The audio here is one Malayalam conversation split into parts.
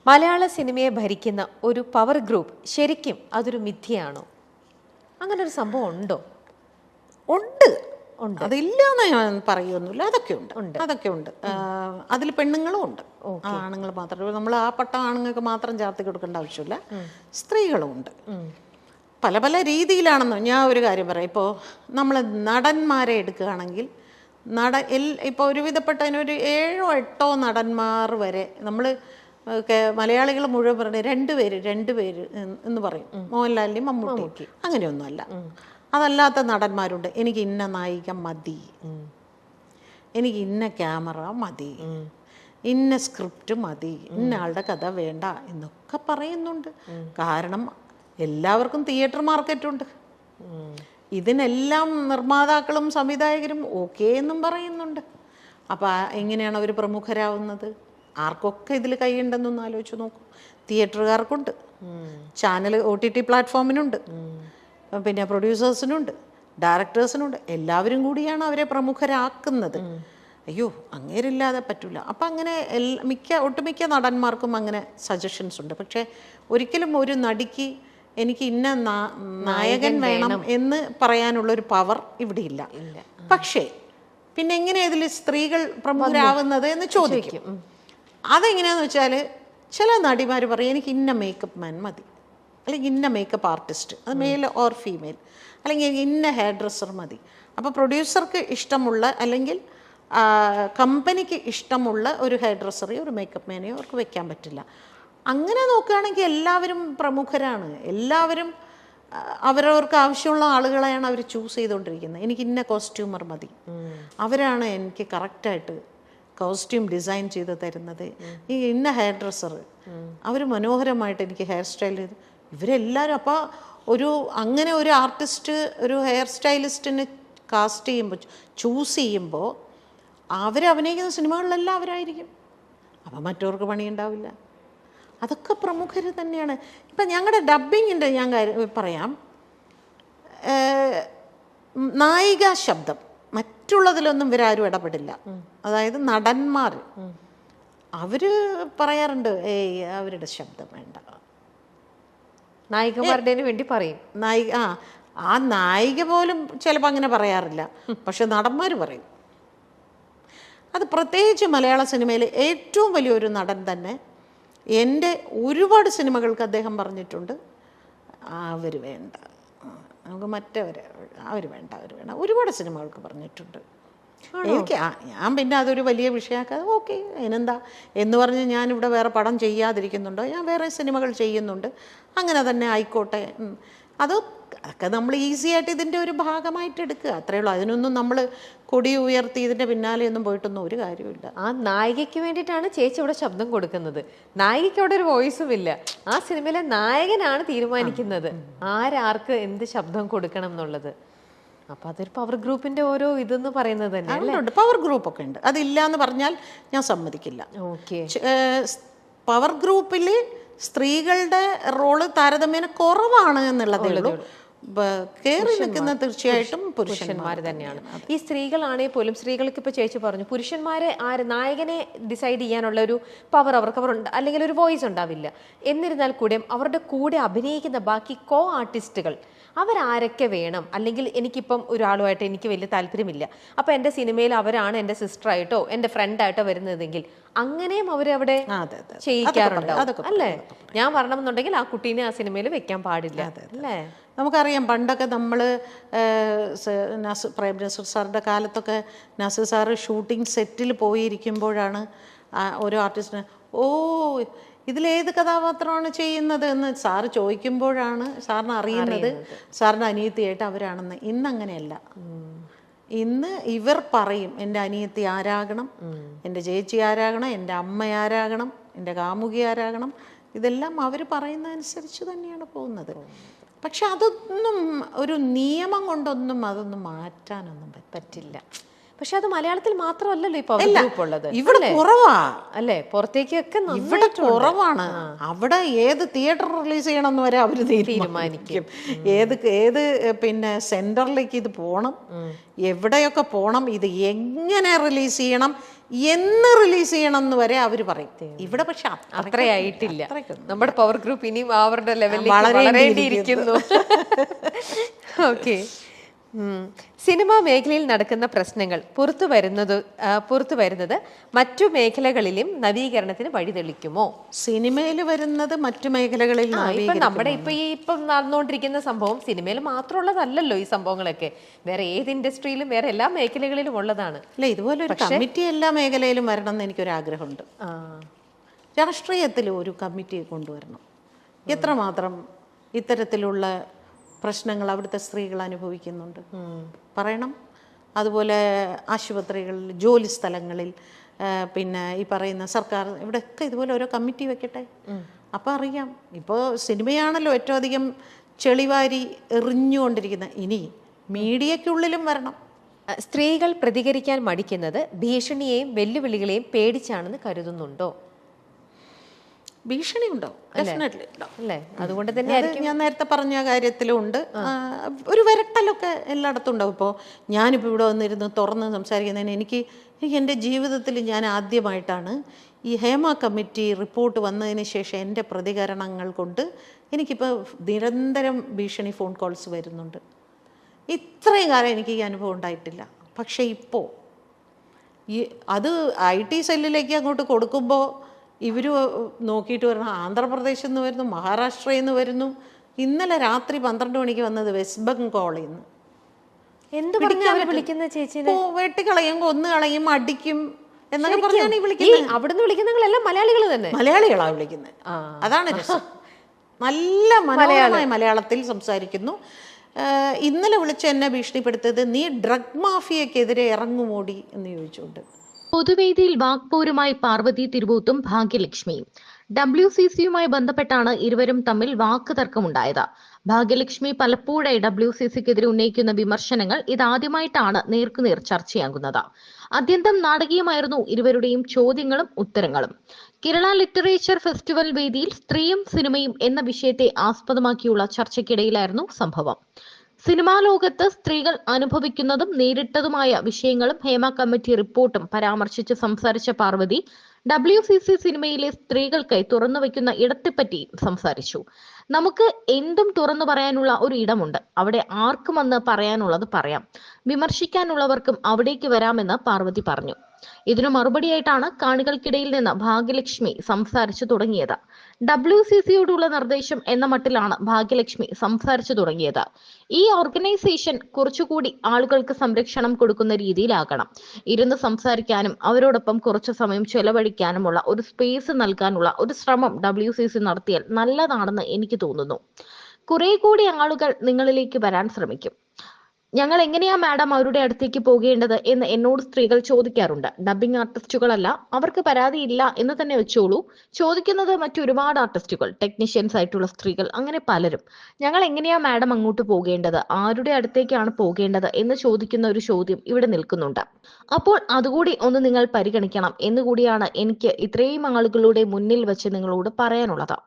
മലയാള സിനിമയെ ഭരിക്കുന്ന ഒരു പവർ ഗ്രൂപ്പ് ശരിക്കും അതൊരു മിഥ്യയാണോ? അങ്ങനെ ഒരു സംഭവം ഉണ്ടോ? ഉണ്ട്, അതില്ലാന്ന് ഞാൻ പറയുമൊന്നുമില്ല. അതൊക്കെ ഉണ്ട്. അതിൽ പെണ്ണുങ്ങളും ഉണ്ട്, ആണുങ്ങൾ മാത്രമല്ല. നമ്മൾ ആ പട്ടം ആണുങ്ങൾക്ക് മാത്രം ചാർത്തി കൊടുക്കേണ്ട ആവശ്യമില്ല, സ്ത്രീകളും ഉണ്ട്. പല പല രീതിയിലാണെന്ന് ഞാൻ ഒരു കാര്യം പറയാം. ഇപ്പോൾ നമ്മൾ നടന്മാരെ എടുക്കുകയാണെങ്കിൽ ഇപ്പോൾ ഒരുവിധപ്പെട്ടതിനൊരു 7 or 8 നടന്മാർ വരെ നമ്മൾ മലയാളികൾ മുഴുവൻ പറഞ്ഞ രണ്ട് പേര് എന്ന് പറയും. മോഹൻലാലിൻ്റെയും മമ്മൂട്ടി അങ്ങനെയൊന്നുമല്ല. അതല്ലാത്ത നടന്മാരുണ്ട്. എനിക്ക് ഇന്ന നായിക മതി, എനിക്ക് ഇന്ന ക്യാമറ മതി, ഇന്ന സ്ക്രിപ്റ്റ് മതി, ഇന്ന ആളുടെ കഥ വേണ്ട എന്നൊക്കെ പറയുന്നുണ്ട്. കാരണം എല്ലാവർക്കും തിയേറ്റർ മാർക്കറ്റുണ്ട്. ഇതിനെല്ലാം നിർമ്മാതാക്കളും സംവിധായകരും ഓക്കെ എന്നും പറയുന്നുണ്ട്. അപ്പോൾ എങ്ങനെയാണ് അവർ പ്രമുഖരാകുന്നത്? ആർക്കൊക്കെ ഇതിൽ കൈയുണ്ടെന്നൊന്ന് ആലോചിച്ച് നോക്കും. തിയേറ്ററുകാർക്കുണ്ട്, ചാനൽ OTT പ്ലാറ്റ്ഫോമിനുണ്ട്, പിന്നെ പ്രൊഡ്യൂസേഴ്സിനുണ്ട്, ഡയറക്ടേഴ്സിനുണ്ട്. എല്ലാവരും കൂടിയാണ് അവരെ പ്രമുഖരാക്കുന്നത്. അയ്യോ, അങ്ങേരില്ലാതെ പറ്റില്ല. അപ്പം അങ്ങനെ ഒട്ടുമിക്ക നടന്മാർക്കും അങ്ങനെ സജഷൻസ് ഉണ്ട്. പക്ഷേ ഒരിക്കലും ഒരു നടിക്ക് എനിക്ക് ഇന്ന നായകൻ വേണം എന്ന് പറയാനുള്ളൊരു പവർ ഇവിടെ ഇല്ല. പക്ഷേ പിന്നെ എങ്ങനെയാണ് ഇതിൽ സ്ത്രീകൾ പ്രമുഖരാകുന്നത് എന്ന് ചോദിക്കും. അതെങ്ങനെയാന്ന് വെച്ചാൽ ചില നടിമാർ പറയും എനിക്ക് ഇന്ന മേക്കപ്പ് മാൻ മതി, അല്ലെങ്കിൽ ഇന്ന മേക്കപ്പ് ആർട്ടിസ്റ്റ്, അത് മെയിൽ ഓർ ഫീമെയിൽ, അല്ലെങ്കിൽ ഇന്ന ഹെയർ ഡ്രസ്സർ മതി. അപ്പോൾ പ്രൊഡ്യൂസർക്ക് ഇഷ്ടമുള്ള അല്ലെങ്കിൽ കമ്പനിക്ക് ഇഷ്ടമുള്ള ഒരു ഹെയർ ഡ്രസ്സറെയോ ഒരു മേക്കപ്പ് മാനെയോ അവർക്ക് വെക്കാൻ പറ്റില്ല. അങ്ങനെ നോക്കുകയാണെങ്കിൽ എല്ലാവരും പ്രമുഖരാണ്. എല്ലാവരും അവരവർക്ക് ആവശ്യമുള്ള ആളുകളെയാണ് അവർ ചൂസ് ചെയ്തുകൊണ്ടിരിക്കുന്നത്. എനിക്ക് ഇന്ന കോസ്റ്റ്യൂമർ മതി, അവരാണ് എനിക്ക് കറക്റ്റായിട്ട് കോസ്റ്റ്യൂം ഡിസൈൻ ചെയ്ത് തരുന്നത്. ഈ ഇന്ന ഹെയർ ഡ്രസ്സർ, അവർ മനോഹരമായിട്ട് എനിക്ക് ഹെയർ സ്റ്റൈൽ ചെയ്ത്, ഇവരെല്ലാവരും. അപ്പോൾ അങ്ങനെ ഒരു ആർട്ടിസ്റ്റ് ഒരു ഹെയർ സ്റ്റൈലിസ്റ്റിനെ കാസ്റ്റ് ചെയ്യുമ്പോൾ ചൂസ് ചെയ്യുമ്പോൾ അവരഭിനയിക്കുന്ന സിനിമകളിലെല്ലാം അവരായിരിക്കും. അപ്പം മറ്റവർക്ക് പണിയുണ്ടാവില്ല. അതൊക്കെ പ്രമുഖർ തന്നെയാണ്. ഇപ്പം ഞങ്ങളുടെ ഡബ്ബിങ്ങിൻ്റെ ഞാൻ പറയാം, നായിക ശബ്ദം മറ്റുള്ളതിലൊന്നും ഇവരാരും ഇടപെടില്ല. അതായത് നടന്മാർ അവർ പറയാറുണ്ട്, അവരുടെ ശബ്ദം വേണ്ട, നായികമാരുടെ വേണ്ടി പറയും. ആ നായിക പോലും ചിലപ്പോൾ അങ്ങനെ പറയാറില്ല, പക്ഷെ നടന്മാർ പറയും. അത് പ്രത്യേകിച്ച് മലയാള സിനിമയിൽ ഏറ്റവും വലിയൊരു നടൻ തന്നെ എൻ്റെ ഒരുപാട് സിനിമകൾക്ക് അദ്ദേഹം പറഞ്ഞിട്ടുണ്ട്, അവർ വേണ്ട, നമുക്ക് അവർ വേണ്ട ഒരുപാട് സിനിമകൾക്ക് പറഞ്ഞിട്ടുണ്ട്. ഞാൻ പിന്നെ അതൊരു വലിയ വിഷയമാക്കാതെ ഓക്കെ അതിനെന്താ എന്ന് പറഞ്ഞ് ഞാനിവിടെ വേറെ പടം ചെയ്യാതിരിക്കുന്നുണ്ടോ, ഞാൻ വേറെ സിനിമകൾ ചെയ്യുന്നുണ്ട്, അങ്ങനെ തന്നെ ആയിക്കോട്ടെ. അതൊക്കെ നമ്മൾ ഈസി ആയിട്ട് ഇതിൻ്റെ ഒരു ഭാഗമായിട്ട് എടുക്കുക, അത്രയേ ഉള്ളൂ. അതിനൊന്നും നമ്മൾ കൊടി ഉയർത്തി ഇതിൻ്റെ പിന്നാലെയൊന്നും പോയിട്ടൊന്നും ഒരു കാര്യമില്ല. ആ നായികയ്ക്ക് വേണ്ടിയിട്ടാണ് ചേച്ചി ഇവിടെ ശബ്ദം കൊടുക്കുന്നത്. നായികയ്ക്ക് അവിടെ ഒരു വോയിസും ഇല്ല. ആ സിനിമയിലെ നായകനാണ് തീരുമാനിക്കുന്നത് ആർക്ക് എന്ത് ശബ്ദം കൊടുക്കണം എന്നുള്ളത്. അപ്പൊ അതൊരു പവർ ഗ്രൂപ്പിന്റെ ഓരോ ഇതെന്ന് പറയുന്നത് തന്നെ പവർ ഗ്രൂപ്പ് ഒക്കെ ഉണ്ട്. അതില്ല എന്ന് പറഞ്ഞാൽ ഞാൻ സമ്മതിക്കില്ല. പവർ ഗ്രൂപ്പിൽ സ്ത്രീകളുടെ റോള് താരതമ്യേന കുറവാണ് എന്നുള്ളതേ ഉള്ളൂ. കയറി നിൽക്കുന്ന തീർച്ചയായിട്ടും പുരുഷന്മാർ തന്നെയാണ്. ഈ സ്ത്രീകളാണെങ്കിൽ പോലും, സ്ത്രീകൾക്ക് ഇപ്പൊ ചേച്ചി പറഞ്ഞു, പുരുഷന്മാരെ നായകനെ ഡിസൈഡ് ചെയ്യാനുള്ള ഒരു പവർ അവർ അല്ലെങ്കിൽ ഒരു വോയിസ് ഉണ്ടാവില്ല. എന്നിരുന്നാൽ കൂടെ അവരുടെ കൂടെ അഭിനയിക്കുന്ന ബാക്കി കോ ആർട്ടിസ്റ്റുകൾ അവരാരൊക്കെ വേണം, അല്ലെങ്കിൽ എനിക്കിപ്പം ഒരാളുമായിട്ട് എനിക്ക് വലിയ താല്പര്യമില്ല, അപ്പം എൻ്റെ സിനിമയിൽ അവരാണ് എൻ്റെ സിസ്റ്ററായിട്ടോ എൻ്റെ ഫ്രണ്ടായിട്ടോ വരുന്നതെങ്കിൽ അങ്ങനെയും അവരവിടെ ചെയ്യിക്കാറുണ്ടാവും അല്ലേ? ഞാൻ വരണമെന്നുണ്ടെങ്കിൽ ആ കുട്ടീനെ ആ സിനിമയിൽ വെക്കാൻ പാടില്ല അല്ലേ? നമുക്കറിയാം പണ്ടൊക്കെ നമ്മൾ പ്രേം നസീർ സാറിൻ്റെ കാലത്തൊക്കെ നസീർ സാറ് ഷൂട്ടിംഗ് സെറ്റിൽ പോയിരിക്കുമ്പോഴാണ് ഓരോ ആർട്ടിസ്റ്റിന് ഇതിലേത് കഥാപാത്രമാണ് ചെയ്യുന്നത് എന്ന് സാറ് ചോദിക്കുമ്പോഴാണ് സാറിന് അറിയുന്നത് സാറിൻ്റെ അനിയത്തിയായിട്ട് അവരാണെന്ന്. ഇന്നങ്ങനെയല്ല. ഇന്ന് ഇവർ പറയും എൻ്റെ അനിയത്തി ആരാകണം, എൻ്റെ ചേച്ചി ആരാകണം, എൻ്റെ അമ്മ ആരാകണം, എൻ്റെ കാമുകി ആരാകണം, ഇതെല്ലാം അവർ പറയുന്നതനുസരിച്ച് തന്നെയാണ് പോകുന്നത്. പക്ഷെ അതൊന്നും ഒരു നിയമം കൊണ്ടൊന്നും അതൊന്നും മാറ്റാനൊന്നും പറ്റില്ല. പക്ഷെ അത് മലയാളത്തിൽ മാത്രമല്ലല്ലോ ഇപ്പൊ ഗ്രൂപ്പ് ഉള്ളത്. ഇവിടെ കുറവാ അല്ലേ? പുറത്തേക്കൊക്കെ ഇവിടെ കുറവാണ്. അവിടെ ഏത് തിയേറ്റർ റിലീസ് ചെയ്യണമെന്ന് വരെ അവർ തീരുമാനിക്കും. ഏത് പിന്നെ സെന്ററിലേക്ക് ഇത് പോകണം, എവിടെയൊക്കെ പോകണം, ഇത് എങ്ങനെ റിലീസ് ചെയ്യണം, എന്ന് റിലീസ് ചെയ്യണം എന്ന് വരെ അവർ പറയും. ഇവിടെ പക്ഷെ അത്രയായിട്ടില്ല. അത്രയ്ക്കൊന്നും. നമ്മുടെ പവർ ഗ്രൂപ്പ് ഇനിയും അവരുടെ ലെവലിൽ വളരേണ്ടിയിരിക്കുന്നു. ഓക്കെ. സിനിമാ മേഖലയിൽ നടക്കുന്ന പ്രശ്നങ്ങൾ പുറത്തു വരുന്നത് മറ്റു മേഖലകളിലും നവീകരണത്തിന് വഴിതെളിക്കുമോ? സിനിമയിൽ വരുന്നത് മറ്റു മേഖലകളിൽ ഇപ്പം നടന്നുകൊണ്ടിരിക്കുന്ന സംഭവം സിനിമയിൽ മാത്രമുള്ളതല്ലല്ലോ. ഈ സംഭവങ്ങളൊക്കെ വേറെ ഏത് ഇൻഡസ്ട്രിയിലും വേറെ എല്ലാ മേഖലകളിലും ഉള്ളതാണ്. അല്ല, ഇതുപോലെ ഒരു കമ്മിറ്റി എല്ലാ മേഖലയിലും വരണം എന്ന് എനിക്കൊരാഗ്രഹമുണ്ട്. രാഷ്ട്രീയത്തിൽ ഒരു കമ്മിറ്റി കൊണ്ടുവരണം. എത്രമാത്രം ഇത്തരത്തിലുള്ള പ്രശ്നങ്ങൾ അവിടുത്തെ സ്ത്രീകൾ അനുഭവിക്കുന്നുണ്ട് പറയണം. അതുപോലെ ആശുപത്രികളിൽ, ജോലി സ്ഥലങ്ങളിൽ, പിന്നെ ഈ പറയുന്ന സർക്കാർ, ഇവിടെയൊക്കെ ഇതുപോലെ ഓരോ കമ്മിറ്റി വെക്കട്ടെ. അപ്പോൾ അറിയാം. ഇപ്പോൾ സിനിമയാണല്ലോ ഏറ്റവും അധികം ചെളിവാരി എറിഞ്ഞുകൊണ്ടിരിക്കുന്നത്. ഇനി മീഡിയയ്ക്കുള്ളിലും വരണം. സ്ത്രീകൾ പ്രതികരിക്കാൻ മടിക്കുന്നത് ഭീഷണിയെയും വെല്ലുവിളികളെയും പേടിച്ചാണെന്ന് കരുതുന്നുണ്ടോ? ഭീഷണി ഉണ്ടാവും, ഡെഫിനറ്റ്ലി ഉണ്ടാവും അല്ലേ? അതുകൊണ്ട് തന്നെ ഞാൻ നേരത്തെ പറഞ്ഞ കാര്യത്തിലും ഉണ്ട്. ഒരു വിരട്ടലൊക്കെ എല്ലായിടത്തും ഉണ്ടാവും. ഇപ്പോൾ ഞാനിപ്പോൾ ഇവിടെ വന്നിരുന്ന് തുറന്ന് സംസാരിക്കുന്നതിന് എനിക്ക് എൻ്റെ ജീവിതത്തിൽ ഞാൻ ആദ്യമായിട്ടാണ് ഈ ഹേമ കമ്മിറ്റി റിപ്പോർട്ട് വന്നതിന് ശേഷം എൻ്റെ പ്രതികരണങ്ങൾ കൊണ്ട് എനിക്കിപ്പോൾ നിരന്തരം ഭീഷണി ഫോൺ കോൾസ് വരുന്നുണ്ട്. ഇത്രയും കാലം എനിക്ക് ഈ അനുഭവം ഉണ്ടായിട്ടില്ല. പക്ഷേ ഇപ്പോൾ അത് IT സെല്ലിലേക്ക് അങ്ങോട്ട് കൊടുക്കുമ്പോൾ ഇവർ നോക്കിയിട്ട് വരണം, ആന്ധ്രാപ്രദേശിൽ നിന്ന് വരുന്നു, മഹാരാഷ്ട്രയിൽ നിന്ന് വരുന്നു. ഇന്നലെ രാത്രി 12 മണിക്ക് വന്നത് വെസ്റ്റ് ബംഗാളിൽ നിന്ന്. എന്ത് വിളിക്കുന്ന ചേച്ചി? വെട്ടിക്കളയും, കൊന്നുകളയും, അടിക്കും എന്നൊക്കെ പറഞ്ഞാണ് ഈ വിളിക്കുന്നത്. അവിടുന്ന് വിളിക്കുന്നവങ്ങളെല്ലാം മലയാളികൾ തന്നെ, മലയാളികളാണ് വിളിക്കുന്നത്. അതാണ് രസം. നല്ല മനോഹരമായ മലയാളത്തിൽ സംസാരിക്കുന്നു. ഇന്നലെ വിളിച്ച് എന്നെ ഭീഷണിപ്പെടുത്തത്, നീ ഡ്രഗ് മാഫിയക്കെതിരെ ഇറങ്ങുമോടി എന്ന് ചോദിച്ചുകൊണ്ട്. പൊതുവേദിയിൽ വാക്പോരുമായി പാർവതി തിരുവോത്തും ഭാഗ്യലക്ഷ്മിയും. WCCയുമായി ബന്ധപ്പെട്ടാണ് ഇരുവരും തമ്മിൽ വാക്ക് തർക്കമുണ്ടായത്. ഭാഗ്യലക്ഷ്മി പലപ്പോഴായി WCCക്കെതിരെ ഉന്നയിക്കുന്ന വിമർശനങ്ങൾ ഇതാദ്യമായിട്ടാണ് നേർക്കുനേർ ചർച്ചയാകുന്നത്. അത്യന്തം നാടകീയമായിരുന്നു ഇരുവരുടെയും ചോദ്യങ്ങളും ഉത്തരങ്ങളും. കേരള ലിറ്ററേച്ചർ ഫെസ്റ്റിവൽ വേദിയിൽ സ്ത്രീയും സിനിമയും എന്ന വിഷയത്തെ ആസ്പദമാക്കിയുള്ള ചർച്ചയ്ക്കിടയിലായിരുന്നു സംഭവം. സിനിമാ ലോകത്ത് സ്ത്രീകൾ അനുഭവിക്കുന്നതും നേരിട്ടതുമായ വിഷയങ്ങളും ഹേമ കമ്മിറ്റി റിപ്പോർട്ടും പരാമർശിച്ച് സംസാരിച്ച പാർവതി WCC സിനിമയിലെ സ്ത്രീകൾക്കായി തുറന്നുവെക്കുന്ന ഇടത്തെപ്പറ്റി സംസാരിച്ചു. നമുക്ക് എന്തും തുറന്നു പറയാനുള്ള ഒരു ഇടമുണ്ട്. അവിടെ ആർക്കും വന്ന് പറയാനുള്ളത് പറയാം. വിമർശിക്കാനുള്ളവർക്കും അവിടേക്ക് വരാമെന്ന് പാർവതി പറഞ്ഞു. ഇതിനു മറുപടിയായിട്ടാണ് കാണികൾക്കിടയിൽ നിന്ന് ഭാഗ്യലക്ഷ്മി സംസാരിച്ചു തുടങ്ങിയത്. WCCയോടുള്ള നിർദ്ദേശം എന്ന മട്ടിലാണ് ഭാഗ്യലക്ഷ്മി സംസാരിച്ചു തുടങ്ങിയത്. ഈ ഓർഗനൈസേഷൻ കുറച്ചുകൂടി ആളുകൾക്ക് സംരക്ഷണം കൊടുക്കുന്ന രീതിയിലാകണം. ഇരുന്ന് സംസാരിക്കാനും അവരോടൊപ്പം കുറച്ചു സമയം ചെലവഴിക്കാനുമുള്ള ഒരു സ്പേസ് നൽകാനുള്ള ഒരു ശ്രമം WCC നടത്തിയാൽ നല്ലതാണെന്ന് എനിക്ക് തോന്നുന്നു. കുറെ കൂടി ആളുകൾ നിങ്ങളിലേക്ക് വരാൻ ശ്രമിക്കും. ഞങ്ങൾ എങ്ങനെയാ മാഡം അവരുടെ അടുത്തേക്ക് പോകേണ്ടത് എന്ന് എന്നോട് സ്ത്രീകൾ ചോദിക്കാറുണ്ട്. ഡബ്ബിംഗ് ആർട്ടിസ്റ്റുകളല്ല, അവർക്ക് പരാതിയില്ല എന്ന് തന്നെ വെച്ചോളൂ. ചോദിക്കുന്നത് മറ്റൊരുപാട് ആർട്ടിസ്റ്റുകൾ, ടെക്നീഷ്യൻസ് ആയിട്ടുള്ള സ്ത്രീകൾ, അങ്ങനെ പലരും. ഞങ്ങൾ എങ്ങനെയാ മാഡം അങ്ങോട്ട് പോകേണ്ടത്, ആരുടെ അടുത്തേക്കാണ് പോകേണ്ടത് എന്ന് ചോദിക്കുന്ന ഒരു ചോദ്യം ഇവിടെ നിൽക്കുന്നുണ്ട്. അപ്പോൾ അതുകൂടി ഒന്ന് നിങ്ങൾ പരിഗണിക്കണം എന്നുകൂടിയാണ് എനിക്ക് ഇത്രയും ആളുകളുടെ മുന്നിൽ വെച്ച് നിങ്ങളോട് പറയാനുള്ളത്.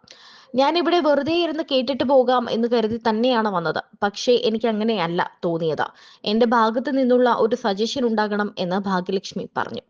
ഞാൻ ഇവിടെ വെറുതെ ഇരുന്ന് കേട്ടിട്ട് പോകാം എന്ന് കരുതി തന്നെയാണ് വന്നത്. പക്ഷേ എനിക്ക് അങ്ങനെയല്ല തോന്നിയത്. എന്റെ ഭാഗത്ത് നിന്നുള്ള ഒരു സജഷൻ ഉണ്ടാകണം എന്ന് ഭാഗ്യലക്ഷ്മി പറഞ്ഞു.